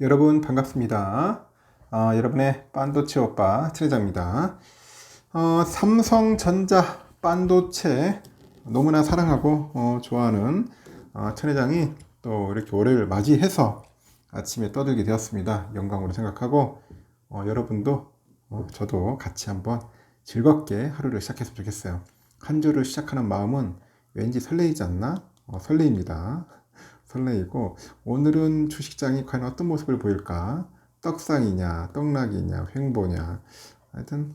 여러분 반갑습니다. 여러분의 반도체 오빠 트레자입니다. 삼성전자 반도체 너무나 사랑하고 좋아하는 트레장이 또 이렇게 올해를 맞이해서 아침에 떠들게 되었습니다. 영광으로 생각하고 여러분도 저도 같이 한번 즐겁게 하루를 시작했으면 좋겠어요. 한 주를 시작하는 마음은 왠지 설레이지 않나? 설레입니다. 설레이고, 오늘은 주식장이 과연 어떤 모습을 보일까? 떡상이냐, 떡락이냐, 횡보냐. 하여튼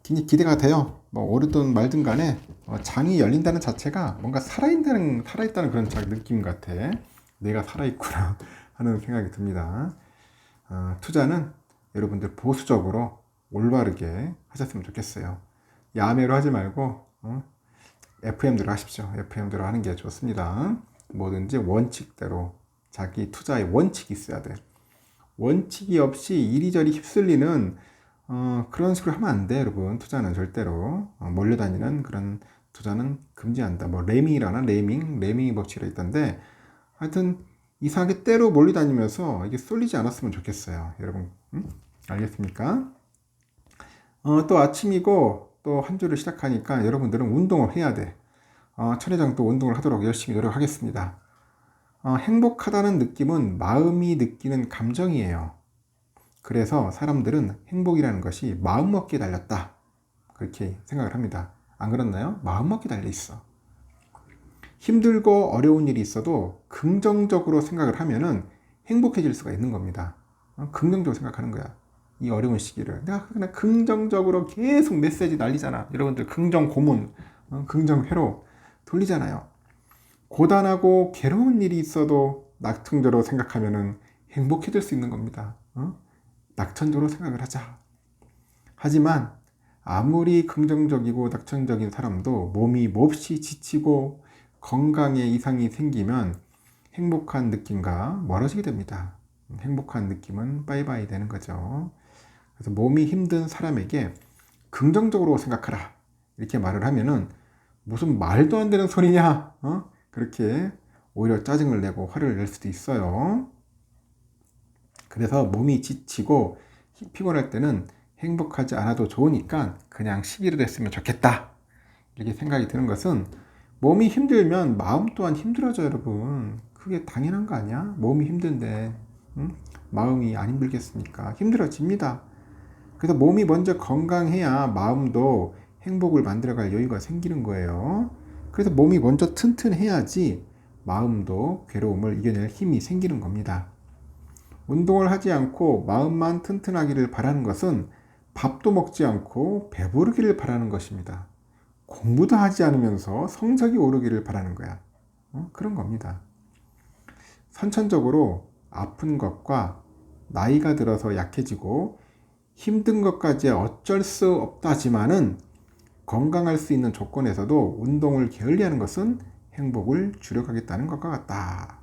기대가 돼요. 뭐 오르든 말든 간에 장이 열린다는 자체가 뭔가 살아있다는 그런 느낌 같아. 내가 살아있구나 하는 생각이 듭니다. 투자는 여러분들 보수적으로 올바르게 하셨으면 좋겠어요. 야매로 하지 말고 FM대로 하십시오. FM대로 하는 게 좋습니다. 뭐든지 원칙대로 자기 투자의 원칙이 있어야 돼. 원칙이 없이 이리저리 휩쓸리는 그런 식으로 하면 안 돼, 여러분. 투자는 절대로 몰려다니는 그런 투자는 금지한다. 뭐 레밍 법칙이 있던데, 하여튼 이상하게 때로 몰려다니면서 이게 쏠리지 않았으면 좋겠어요, 여러분. 알겠습니까? 또 아침이고 또 한 주를 시작하니까 여러분들은 운동을 해야 돼. 천회장 또 운동을 하도록 열심히 노력하겠습니다. 행복하다는 느낌은 마음이 느끼는 감정이에요. 그래서 사람들은 행복이라는 것이 마음먹기에 달렸다. 그렇게 생각을 합니다. 안 그렇나요? 마음먹기에 달려 있어. 힘들고 어려운 일이 있어도 긍정적으로 생각을 하면은 행복해질 수가 있는 겁니다. 긍정적으로 생각하는 거야. 이 어려운 시기를. 내가 그냥 긍정적으로 계속 메시지 날리잖아. 여러분들 긍정 고문, 긍정 회로 돌리잖아요. 고단하고 괴로운 일이 있어도 낙천적으로 생각하면은 행복해질 수 있는 겁니다. 낙천적으로 생각을 하자. 하지만 아무리 긍정적이고 낙천적인 사람도 몸이 몹시 지치고 건강에 이상이 생기면 행복한 느낌과 멀어지게 됩니다. 행복한 느낌은 빠이빠이 되는 거죠. 그래서 몸이 힘든 사람에게 긍정적으로 생각하라. 이렇게 말을 하면은 무슨 말도 안 되는 소리냐? 그렇게 오히려 짜증을 내고 화를 낼 수도 있어요. 그래서 몸이 지치고 피곤할 때는 행복하지 않아도 좋으니까 그냥 쉬기로 했으면 좋겠다. 이렇게 생각이 드는 것은 몸이 힘들면 마음 또한 힘들어져, 여러분. 그게 당연한 거 아니야? 몸이 힘든데 마음이 안 힘들겠습니까? 힘들어집니다. 그래서 몸이 먼저 건강해야 마음도 행복을 만들어갈 여유가 생기는 거예요. 그래서 몸이 먼저 튼튼해야지 마음도 괴로움을 이겨낼 힘이 생기는 겁니다. 운동을 하지 않고 마음만 튼튼하기를 바라는 것은 밥도 먹지 않고 배부르기를 바라는 것입니다. 공부도 하지 않으면서 성적이 오르기를 바라는 거야. 그런 겁니다. 선천적으로 아픈 것과 나이가 들어서 약해지고 힘든 것까지 어쩔 수 없다지만은 건강할 수 있는 조건에서도 운동을 게을리하는 것은 행복을 주려가겠다는 것과 같다.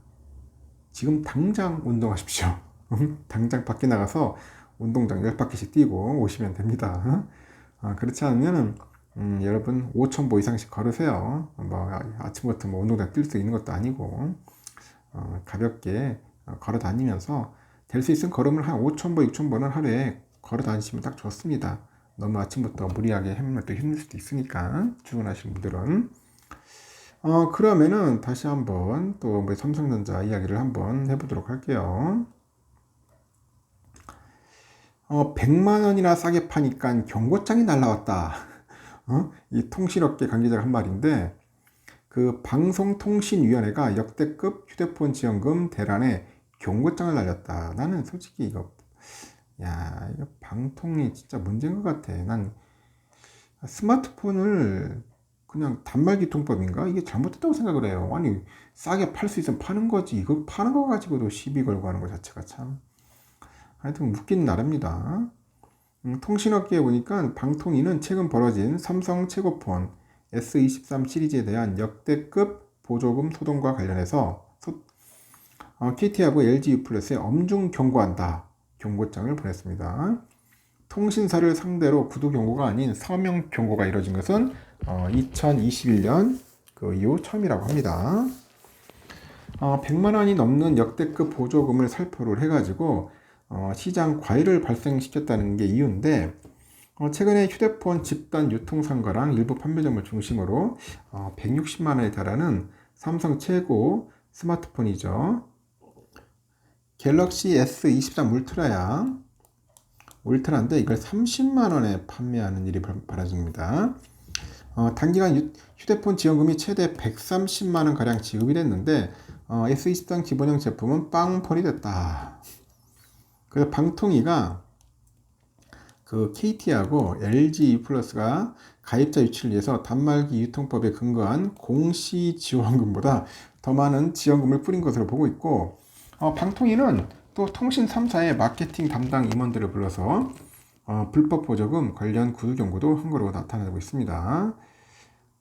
지금 당장 운동하십시오. 당장 밖에 나가서 운동장 10바퀴씩 뛰고 오시면 됩니다. 그렇지 않으면 여러분 5,000보 이상씩 걸으세요. 뭐 아침부터 뭐 운동장 뛸 수 있는 것도 아니고 가볍게 걸어 다니면서 될 수 있으면 걸음을 한 5,000보, 6,000보는 하루에 걸어 다니시면 딱 좋습니다. 너무 아침부터 무리하게 하면 또 힘들 수도 있으니까 출근하시는 분들은 그러면은 다시 한번 또 삼성전자 이야기를 한번 해보도록 할게요. 100만 원이나 싸게 파니까 경고장이 날라왔다. 이 통신업계 관계자가 한 말인데 그 방송통신위원회가 역대급 휴대폰 지원금 대란에 경고장을 날렸다. 나는 솔직히 이거 방통이 진짜 문제인 것 같아. 난 스마트폰을 그냥 단말기 통법인가? 이게 잘못됐다고 생각을 해요. 아니, 싸게 팔 수 있으면 파는 거지. 이거 파는 거 가지고도 시비 걸고 하는 것 자체가 참. 하여튼 웃기는 나라입니다. 통신업계에 보니까 방통위는 최근 벌어진 삼성 최고폰 S23 시리즈에 대한 역대급 보조금 소송과 관련해서 KT하고 LG유플러스에 엄중 경고한다. 경고장을 보냈습니다. 통신사를 상대로 구두 경고가 아닌 서명 경고가 이뤄진 것은 2021년 그 이후 처음이라고 합니다. 100만 원이 넘는 역대급 보조금을 살포를 해가지고 시장 과열을 발생시켰다는 게 이유인데, 최근에 휴대폰 집단 유통상가랑 일부 판매점을 중심으로 160만 원에 달하는 삼성 최고 스마트폰이죠. 갤럭시 S23 울트라인데 이걸 30만 원에 판매하는 일이 벌어집니다. 단기간 휴대폰 지원금이 최대 130만 원 가량 지급이 됐는데 S23 기본형 제품은 빵폰이 됐다. 그래서 방통위가 그 KT하고 LG U+가 가입자 유치를 위해서 단말기 유통법에 근거한 공시 지원금보다 더 많은 지원금을 뿌린 것으로 보고 있고, 방통위는 또 통신 3사의 마케팅 담당 임원들을 불러서 불법 보조금 관련 구두 경고도 한 거로 나타나고 있습니다.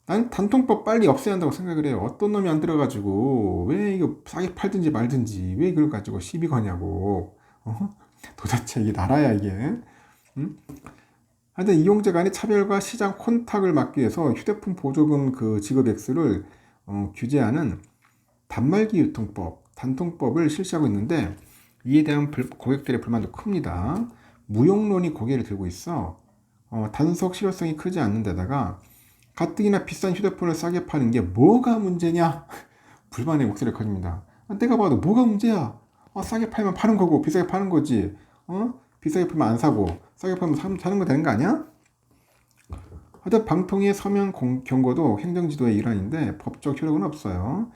난 단통법 빨리 없애야 한다고 생각을 해요. 어떤 놈이 안 들어가지고 왜 이거 싸게 팔든지 말든지 왜 이걸 가지고 시비 거냐고. 도대체 이게 나라야 이게. 응? 하여튼 이용자 간의 차별과 시장 혼탁을 막기 위해서 휴대폰 보조금 그 지급 액수를 규제하는 단말기 유통법, 단통법을 실시하고 있는데, 이에 대한 고객들의 불만도 큽니다. 무용론이 고개를 들고 있어. 단속 실효성이 크지 않는 데다가 가뜩이나 비싼 휴대폰을 싸게 파는 게 뭐가 문제냐? 불만의 목소리가 커집니다. 내가 봐도 뭐가 문제야? 싸게 팔면 파는 거고 비싸게 파는 거지. 비싸게 팔면 안 사고 싸게 팔면 사는 거 되는 거 아니야? 하여튼 방통위의 서면 경고도 행정지도의 일환인데 법적 효력은 없어요.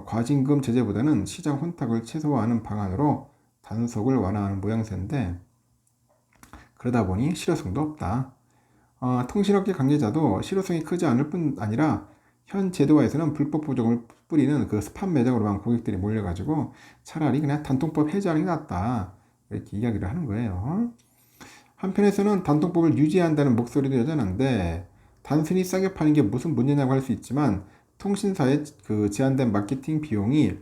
과징금 제재보다는 시장 혼탁을 최소화하는 방안으로 단속을 완화하는 모양새인데, 그러다 보니 실효성도 없다. 통신업계 관계자도 실효성이 크지 않을 뿐 아니라 현 제도화에서는 불법 보조금을 뿌리는 그 스팸 매장으로만 고객들이 몰려가지고 차라리 그냥 단통법 해제하는 게 낫다, 이렇게 이야기를 하는 거예요. 한편에서는 단통법을 유지한다는 목소리도 여전한데, 단순히 싸게 파는 게 무슨 문제냐고 할 수 있지만 통신사의 그 제한된 마케팅 비용이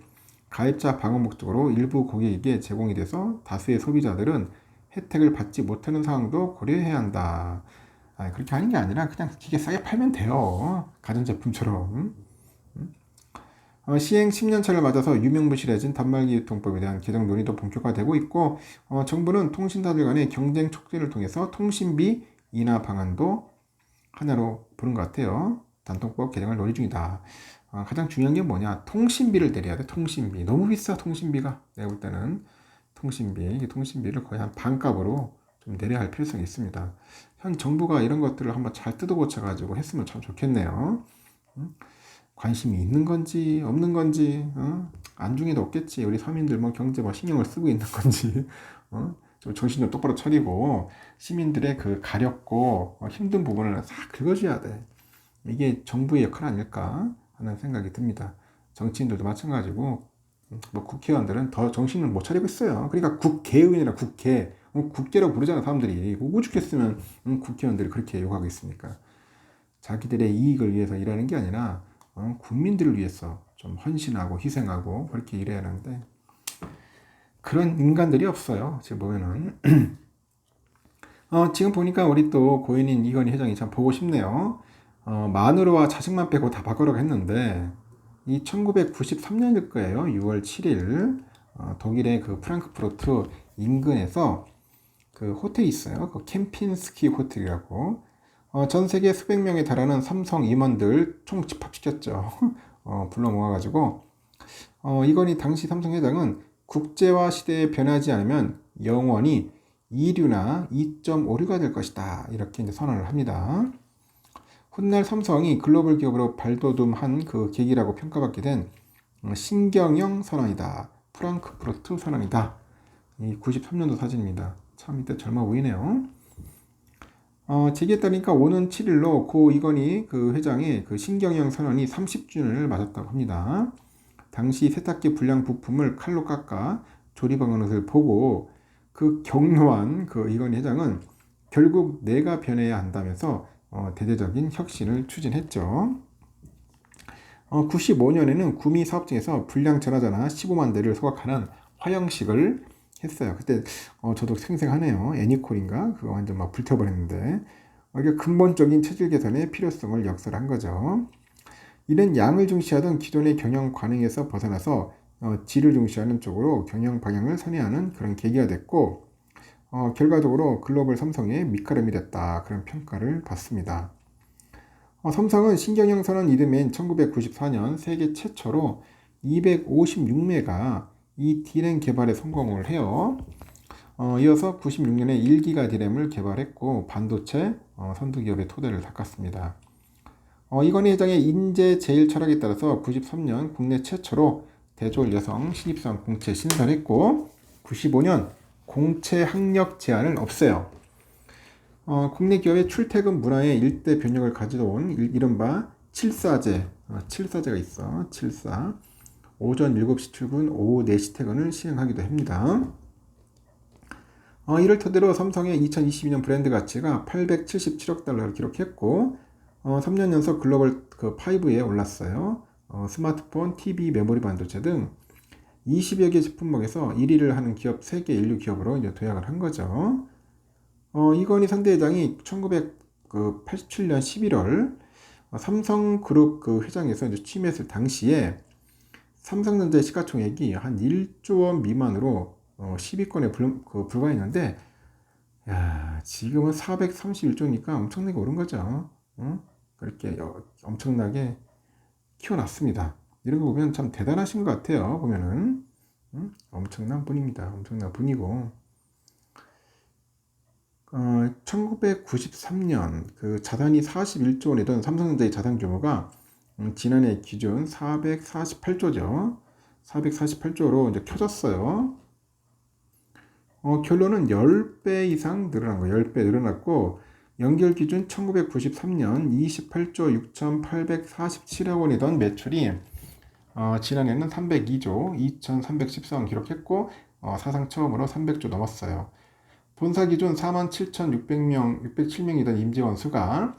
가입자 방어 목적으로 일부 고객에게 제공이 돼서 다수의 소비자들은 혜택을 받지 못하는 상황도 고려해야 한다. 그렇게 하는 게 아니라 그냥 기계 싸게 팔면 돼요. 가전제품처럼. 시행 10년차를 맞아서 유명무실해진 단말기 유통법에 대한 개정 논의도 본격화되고 있고, 정부는 통신사들 간의 경쟁 촉진을 통해서 통신비 인하 방안도 하나로 보는 것 같아요. 단통법 개정을 논의 중이다. 가장 중요한 게 뭐냐? 통신비를 내려야 돼. 통신비. 너무 비싸, 통신비가. 내가 볼 때는 통신비를 거의 한 반값으로 좀 내려야 할 필요성이 있습니다. 현 정부가 이런 것들을 한번 잘 뜯어고쳐가지고 했으면 참 좋겠네요. 관심이 있는 건지 없는 건지, 안중에도 없겠지. 우리 서민들 뭐 경제 뭐 신경을 쓰고 있는 건지, 좀 정신 좀 똑바로 차리고 시민들의 그 가렵고 힘든 부분을 싹 긁어줘야 돼. 이게 정부의 역할 아닐까 하는 생각이 듭니다. 정치인들도 마찬가지고, 뭐 국회의원들은 더 정신을 못 차리고 있어요. 그러니까 국회의원이라 국회라고 부르잖아 사람들이. 오죽했으면 국회의원들이 그렇게 욕하고 있습니까? 자기들의 이익을 위해서 일하는 게 아니라 국민들을 위해서 좀 헌신하고 희생하고 그렇게 일해야 하는데, 그런 인간들이 없어요. 지금 보면은. 지금 보니까 우리 또 고인인 이건희 회장이 참 보고 싶네요. 마누라와 자식만 빼고 다 바꾸라고 했는데, 이 1993년일 거예요. 6월 7일 독일의 그 프랑크푸르트 인근에서 그 호텔이 있어요. 그 캠핀스키 호텔이라고. 전 세계 수백 명에 달하는 삼성 임원들 총 집합시켰죠. 불러 모아가지고 이건희 당시 삼성 회장은 국제화 시대에 변하지 않으면 영원히 2류나 2.5류가 될 것이다, 이렇게 이제 선언을 합니다. 훗날 삼성이 글로벌 기업으로 발돋움한 그 계기라고 평가받게 된 신경영 선언이다, 프랑크푸르트 선언이다. 이 93년도 사진입니다. 참 이때 젊어 보이네요. 제기에 따르니까 오는 7일로 고 이건희 그 회장의 그 신경영 선언이 30주년을 맞았다고 합니다. 당시 세탁기 불량 부품을 칼로 깎아 조립한 것을 보고 그 격노한 그 이건희 회장은 결국 내가 변해야 한다면서 대대적인 혁신을 추진했죠. 95년에는 구미 사업장에서 불량 전화전화 15만 대를 소각하는 화형식을 했어요. 그때 저도 생생하네요. 애니콜인가? 그거 완전 막 불태워버렸는데, 이게 근본적인 체질 개선의 필요성을 역설한 거죠. 이는 양을 중시하던 기존의 경영 관행에서 벗어나서 질을 중시하는 쪽으로 경영 방향을 선회하는 그런 계기가 됐고, 결과적으로 글로벌 삼성의 밑거름이 됐다, 그런 평가를 받습니다. 삼성은 신경영 선언 이듬해인 1994년 세계 최초로 256메가 이 D램 개발에 성공을 해요. 이어서 96년에 1기가 D램을 개발했고 반도체 선두기업의 토대를 닦았습니다. 이건희 회장의 인재 제일 철학에 따라서 93년 국내 최초로 대졸 여성 신입사원 공채 신설했고 95년 공채 학력 제한을 없애요. 국내 기업의 출퇴근 문화의 일대 변혁을 가져온 이른바 7사제, 7사제가 있어. 7사. 오전 7시 출근, 오후 4시 퇴근을 시행하기도 합니다. 이를 토대로 삼성의 2022년 브랜드 가치가 877억 달러를 기록했고 3년 연속 글로벌 5에 올랐어요. 스마트폰, TV, 메모리 반도체 등 20여 개 제품목에서 1위를 하는 기업 세계 인류 기업으로 이제 도약을 한 거죠. 이건희 상대회장이 1987년 11월 삼성그룹 회장에서 이제 취임했을 당시에 삼성전자의 시가총액이 한 1조 원 미만으로 10위권에 불과했는데, 야, 지금은 431조니까 엄청나게 오른 거죠. 그렇게 엄청나게 키워놨습니다. 이런 거 보면 참 대단하신 것 같아요. 보면은 엄청난 분입니다. 엄청난 분이고. 1993년 자산이 41조 원이던 삼성전자의 자산 규모가 지난해 기준 448조죠. 448조로 이제 켜졌어요. 결론은 10배 이상 늘어난 거예요. 10배 늘어났고 연결 기준 1993년 28조 6,847억 원이던 매출이 지난해는 302조 2,314원 기록했고 사상 처음으로 300조 넘었어요. 본사 기준 47,607명이던 임직원 수가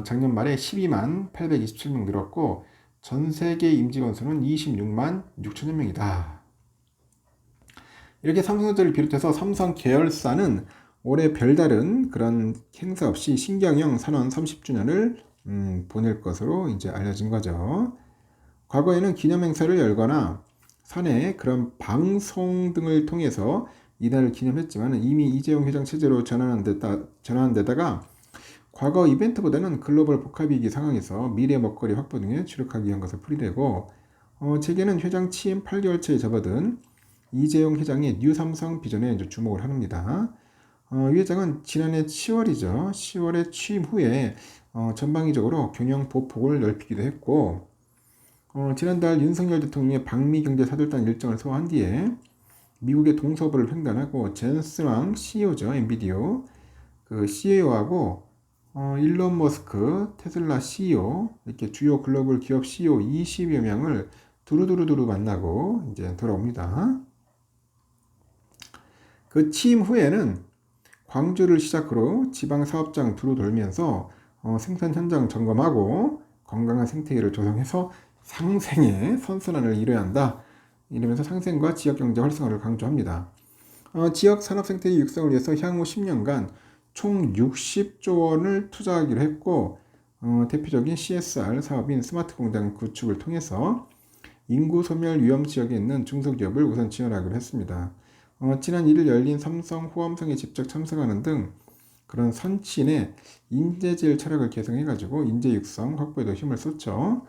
작년 말에 12만 827명 늘었고 전 세계 임직원 수는 26만 6천여 명이다. 이렇게 삼성전자를 비롯해서 삼성 계열사는 올해 별다른 그런 행사 없이 신경영 산원 30주년을 보낼 것으로 이제 알려진 거죠. 과거에는 기념행사를 열거나 사내 그런 방송 등을 통해서 이날을 기념했지만 이미 이재용 회장 체제로 전환한 데다가 과거 이벤트보다는 글로벌 복합위기 상황에서 미래 먹거리 확보 등에 주력하기 위한 것을 풀이되고 재계는 회장 취임 8개월 차에 접어든 이재용 회장의 뉴 삼성 비전에 이제 주목을 합니다. 이 회장은 지난해 10월이죠. 10월에 취임 후에 전방위적으로 경영 보폭을 넓히기도 했고 지난달 윤석열 대통령의 방미 경제 사절단 일정을 소화한 뒤에 미국의 동서부를 횡단하고 젠슨 CEO죠. 엔비디오 CEO하고 일론 머스크 테슬라 CEO 이렇게 주요 글로벌 기업 CEO 20여 명을 두루두루 만나고 이제 돌아옵니다. 취임 후에는 광주를 시작으로 지방 사업장 두루 돌면서 생산 현장 점검하고 건강한 생태계를 조성해서 상생의 선순환을 이뤄야 한다. 이러면서 상생과 지역경제 활성화를 강조합니다. 지역 산업 생태계 육성을 위해서 향후 10년간 총 60조 원을 투자하기로 했고 대표적인 CSR 사업인 스마트 공장 구축을 통해서 인구 소멸 위험 지역에 있는 중소기업을 우선 지원하기로 했습니다. 지난 1일 열린 삼성 호암성에 직접 참석하는 등 그런 선친의 인재질 철학을 개성해가지고 인재 육성 확보에도 힘을 썼죠.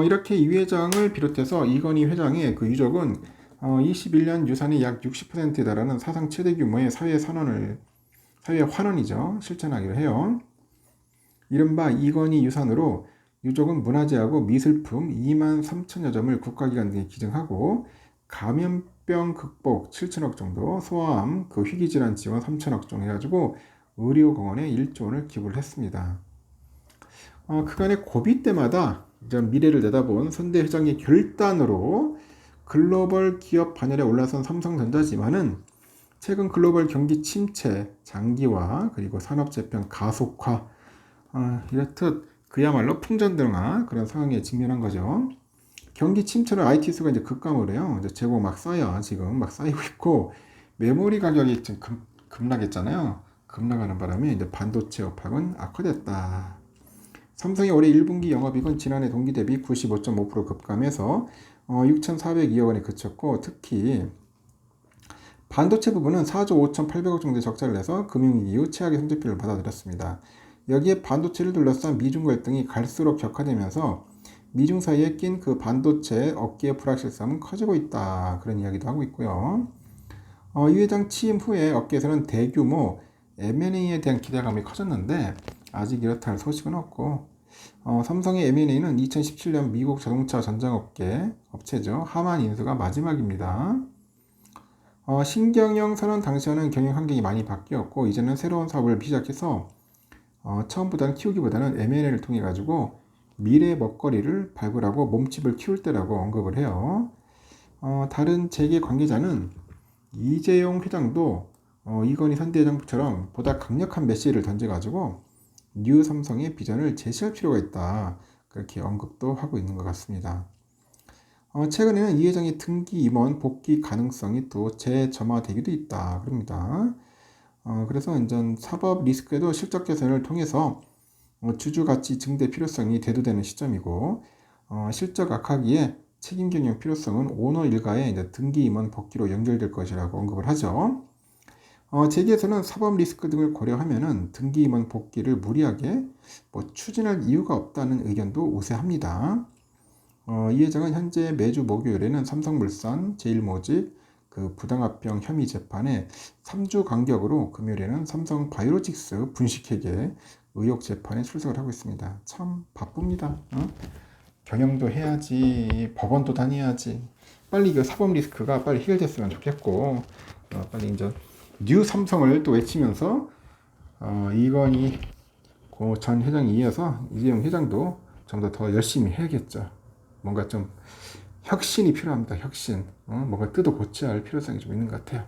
이렇게 이 회장을 비롯해서 이건희 회장의 유족은 21년 유산의 약 60%에 달하는 사상 최대 규모의 사회 환원이죠. 실천하기로 해요. 이른바 이건희 유산으로 유족은 문화재하고 미술품 2만 3천여 점을 국가기관 등에 기증하고 감염병 극복 7천억 정도, 소아암 희귀질환 지원 3천억 정도 해가지고 의료공원에 1조 원을 기부를 했습니다. 그간의 고비 때마다 미래를 내다본 선대 회장의 결단으로 글로벌 기업 반열에 올라선 삼성전자지만은 최근 글로벌 경기 침체, 장기화, 그리고 산업 재편 가속화 이렇듯 그야말로 풍전등화 그런 상황에 직면한 거죠. 경기 침체로 IT 수가 이제 급감을 해요. 이제 재고 막 쌓여 지금 막 쌓이고 있고 메모리 가격이 지금 급락했잖아요. 급락하는 바람에 이제 반도체 업황은 악화됐다. 삼성의 올해 1분기 영업이익은 지난해 동기 대비 95.5% 급감해서 6,402억 원에 그쳤고, 특히 반도체 부분은 4조 5,800억 정도의 적자를 내서 금융위기 이후 최악의 성적표를 받아들였습니다. 여기에 반도체를 둘러싼 미중 갈등이 갈수록 격화되면서 미중 사이에 낀 그 반도체 업계의 불확실성은 커지고 있다. 그런 이야기도 하고 있고요. 이 회장 취임 후에 업계에서는 대규모 M&A에 대한 기대감이 커졌는데 아직 이렇다 할 소식은 없고, 삼성의 M&A는 2017년 미국 자동차 전장업계 업체죠. 하만 인수가 마지막입니다. 신경영 선언 당시와는 경영 환경이 많이 바뀌었고, 이제는 새로운 사업을 시작해서 처음보다는 키우기보다는 M&A를 통해 가지고 미래 먹거리를 발굴하고 몸집을 키울 때라고 언급을 해요. 다른 재계 관계자는 이재용 회장도 이건희 현대해장부처럼 보다 강력한 메시지를 던져가지고 뉴 삼성의 비전을 제시할 필요가 있다. 그렇게 언급도 하고 있는 것 같습니다. 최근에는 이 회장의 등기 임원 복귀 가능성이 또 재점화되기도 있다. 그럽니다. 그래서 이제 사법 리스크에도 실적 개선을 통해서 주주 가치 증대 필요성이 대두되는 시점이고, 실적 악화기에 책임 경영 필요성은 오너 일가의 이제 등기 임원 복귀로 연결될 것이라고 언급을 하죠. 재계에서는 사법 리스크 등을 고려하면은 등기 임원 복귀를 무리하게 추진할 이유가 없다는 의견도 우세합니다. 이 회장은 현재 매주 목요일에는 삼성물산, 제일모직, 그 부당합병 혐의 재판에 3주 간격으로 금요일에는 삼성바이오로직스 분식회계 의혹 재판에 출석을 하고 있습니다. 참 바쁩니다. 경영도 해야지, 법원도 다녀야지. 빨리 그 사법 리스크가 빨리 해결됐으면 좋겠고, 빨리 이제 뉴 삼성을 또 외치면서 이건희 전 회장에 이어서 이재용 회장도 좀 더 열심히 해야겠죠. 뭔가 좀 혁신이 필요합니다. 혁신. 뭔가 뜯어 고쳐야 할 필요성이 좀 있는 것 같아요.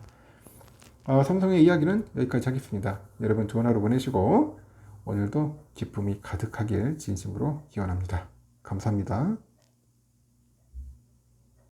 삼성의 이야기는 여기까지 하겠습니다. 여러분 좋은 하루 보내시고 오늘도 기쁨이 가득하길 진심으로 기원합니다. 감사합니다.